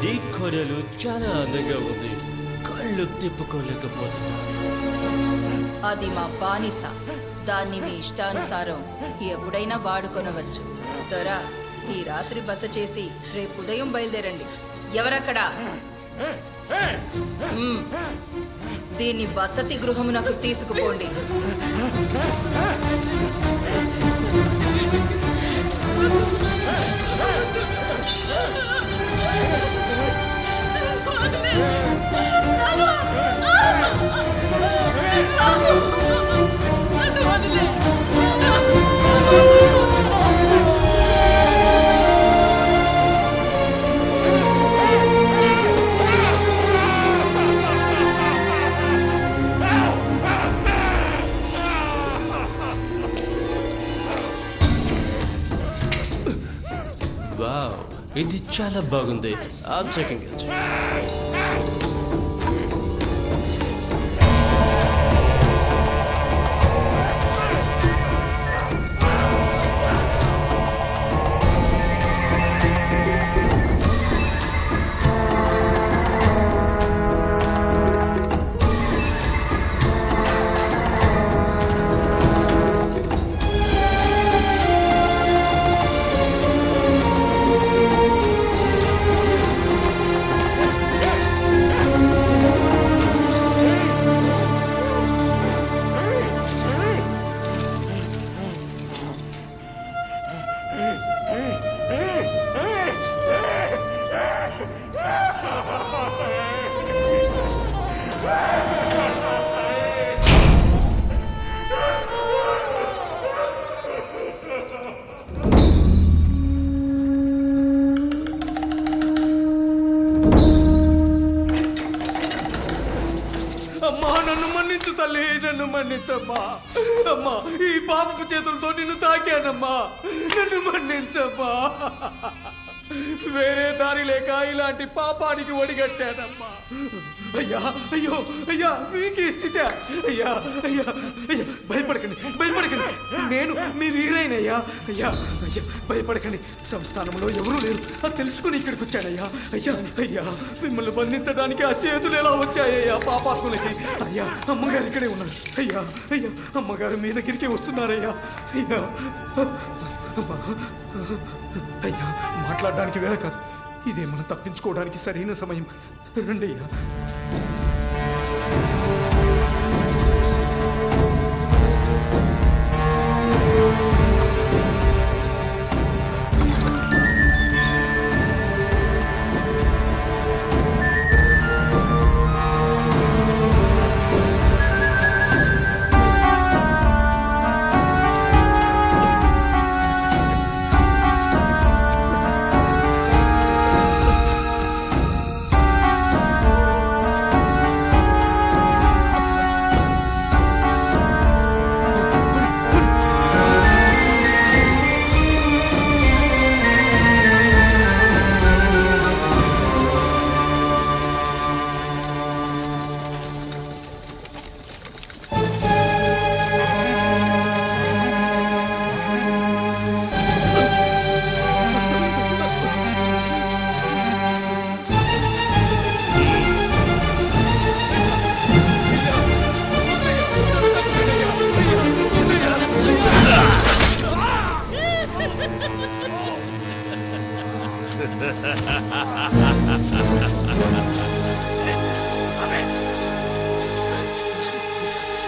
ఈ కొడలు చాలా అందంగా ఉంది, కళ్ళు తిప్పుకోలేకపోతున్నా. అది మా బానిస. దాన్ని మీ ఇష్టానుసారం ఎప్పుడైనా వాడుకొనవచ్చు. దొరా, ఈ రాత్రి బస చేసి రేపు ఉదయం బయలుదేరండి. ఎవరక్కడా? దీన్ని వసతి గృహమునకు తీసుకుపోండి. వావ్, ఇది చాలా బాగుంది. I'm taking it. నన్ను మన్నించమ్మా. అమ్మా, ఈ పాపపు చేతులతో నిన్ను తాకానమ్మా. నన్ను మన్నించమ్మా. వేరే దారి లేక ఇలాంటి పాపానికి ఒడిగట్టానమ్మా. అయ్యా, అయ్యో, అయ్యా, మీకు ఈ స్థితి. అయ్యా, అయ్యా, అయ్యా, భయపడకండి, భయపడకండి. నేను మీ వీరైనయ్యా. అయ్యా, అయ్యా, భయపడకండి. సంస్థానంలో ఎవరూ లేరు. అది తెలుసుకుని ఇక్కడికి వచ్చానయ్యా. అయ్యా, అయ్యా, మిమ్మల్ని బంధించడానికి ఆ చేతులు ఎలా వచ్చాయ్యా పాపాత్ములకి? అయ్యా, అమ్మగారు ఇక్కడే ఉన్నారు. అయ్యా, అయ్యా, అమ్మగారు మీ దగ్గరికి వస్తున్నారయ్యా. అయ్యా, అయ్యా, మాట్లాడడానికి వేళ కాదు. ఇదే మనం తప్పించుకోవడానికి సరైన సమయం. రండి అయ్యా.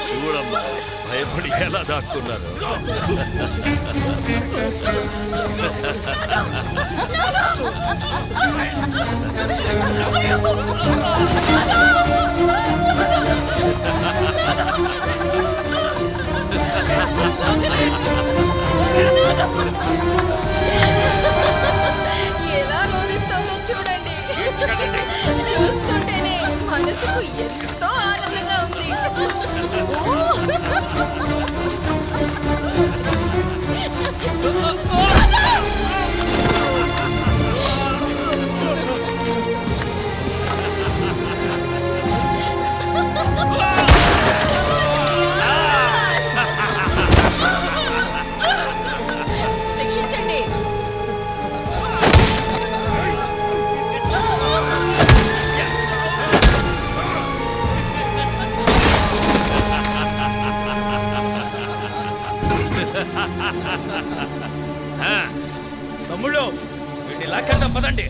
చూడమ్మా, భయపడి ఎలా దాక్కున్నారు. ఎలా రోధిస్తుందో చూడండి. చూస్తుంటేనే మనసుకు ఎంతో ఆనందంగా ఉంది. శిక్షించండి. పదండి.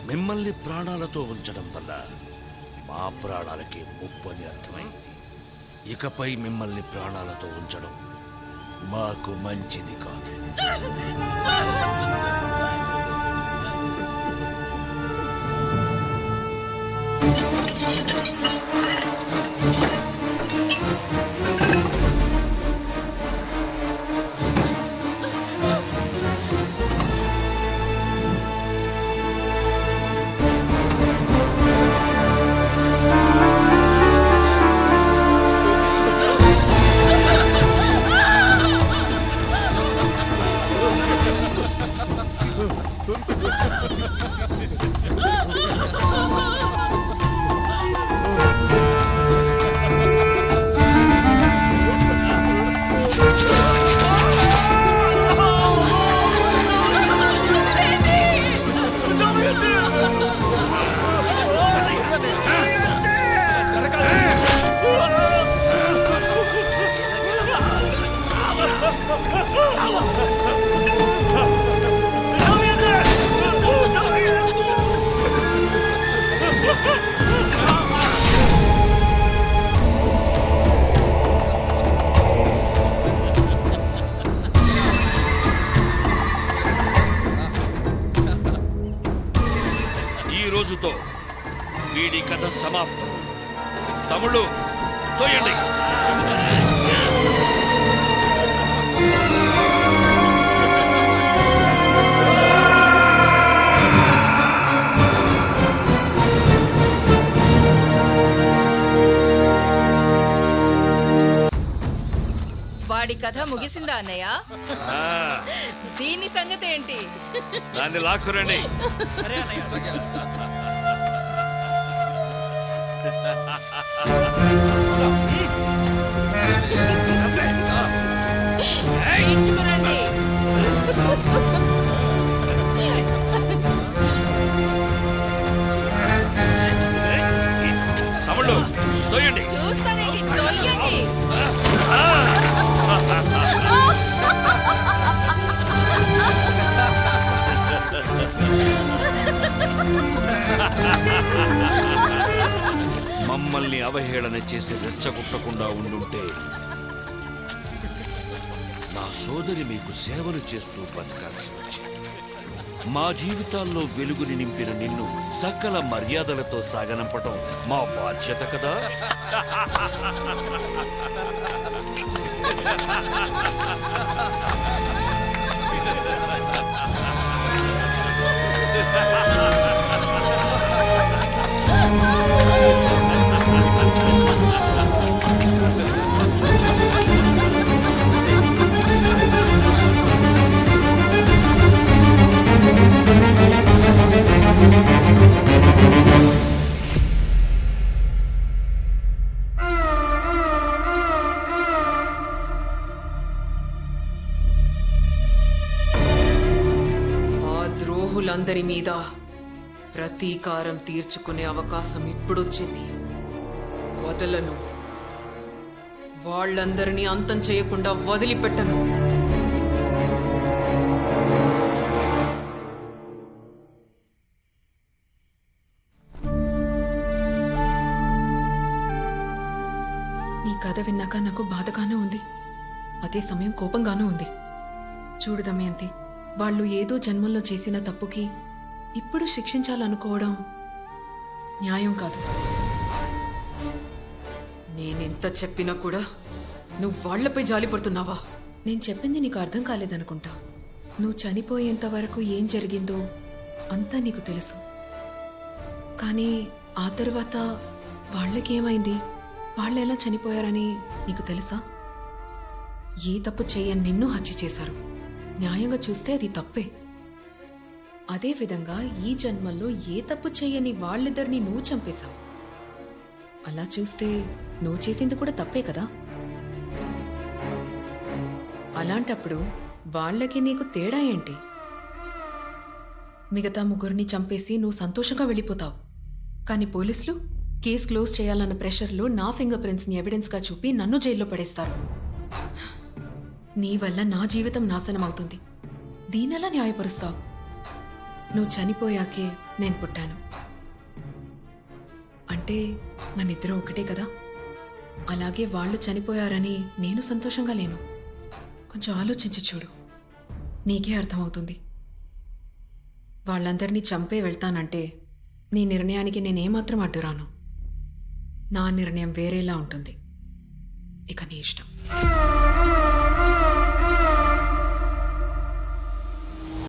మిమ్మల్ని ప్రాణాలతో ఉంచడం వల్ల మా ప్రాణాలకి ముప్పు అని అర్థమైంది. ఇకపై మిమ్మల్ని ప్రాణాలతో ఉంచడం మాకు మంచిది కాదు. రోజుతో వీడి కథ సమాప్తం. తమ్ముళ్ళు తోయండి. వాడి కథ ముగిసిందా అన్నయ్య? దీని సంగతి ఏంటి? దాన్ని లాక్కురండి. ఇచ్చుకురండి. తమ్ముళ్ళు తోయండి. చూస్తానండి, తోయండి. మమ్మల్ని అవహేళన చేసి రెచ్చగొట్టకుండా ఉండుంటే నా సోదరి మీకు సేవలు చేస్తూ బతకాల్సి వచ్చింది. మా జీవితాల్లో వెలుగుని నింపిన నిన్ను సకల మర్యాదలతో సాగనంపటం మా బాధ్యత కదా. అందరి మీద ప్రతీకారం తీర్చుకునే అవకాశం ఇప్పుడొచ్చింది. వదలను. వాళ్ళందరినీ అంతం చేయకుండా వదిలిపెట్టను. నీ కథ విన్నాక నాకు బాధగానూ ఉంది, అదే సమయం కోపంగానూ ఉంది. చూడు దమయంతి, వాళ్ళు ఏదో జన్మల్లో చేసిన తప్పుకి ఇప్పుడు శిక్షించాలనుకోవడం న్యాయం కాదు. నేనెంత చెప్పినా కూడా నువ్వు వాళ్లపై జాలి పడుతున్నావా? నేను చెప్పింది నీకు అర్థం కాలేదనుకుంటా. నువ్వు చనిపోయేంత వరకు ఏం జరిగిందో అంతా నీకు తెలుసు. కానీ ఆ తర్వాత వాళ్ళకేమైంది, వాళ్ళు ఎలా చనిపోయారని నీకు తెలుసా? ఏ తప్పు చేయని నిన్ను హత్య చేశారు. న్యాయంగా చూస్తే అది తప్పే. అదే విధంగా ఈ జన్మల్లో ఏ తప్పు చేయని వాళ్ళిద్దరిని నువ్వు చంపేశావు. అలా చూస్తే నువ్వు చేసింది కూడా తప్పే కదా. అలాంటప్పుడు వాళ్ళకి నీకు తేడా ఏంటి? మిగతా ముగ్గురిని చంపేసి నువ్వు సంతోషంగా వెళ్ళిపోతావు, కానీ పోలీసులు కేసు క్లోజ్ చేయాలన్న ప్రెషర్లో నా ఫింగర్ ప్రింట్స్ని ఎవిడెన్స్గా చూపి నన్ను జైల్లో పడేస్తారు. నీ వల్ల నా జీవితం నాశనం అవుతుంది. దీనెలా న్యాయపరుస్తావు? నువ్వు చనిపోయాకే నేను పుట్టాను అంటే మనిద్దరం ఒకటే కదా. అలాగే వాళ్ళు చనిపోయారని నేను సంతోషంగా లేను. కొంచెం ఆలోచించి చూడు, నీకే అర్థమవుతుంది. వాళ్ళందరినీ చంపే వెళ్తానంటే నీ నిర్ణయానికి నేనేమాత్రం అడ్డురాను. నా నిర్ణయం వేరేలా ఉంటుంది. ఇక నీ ఇష్టం.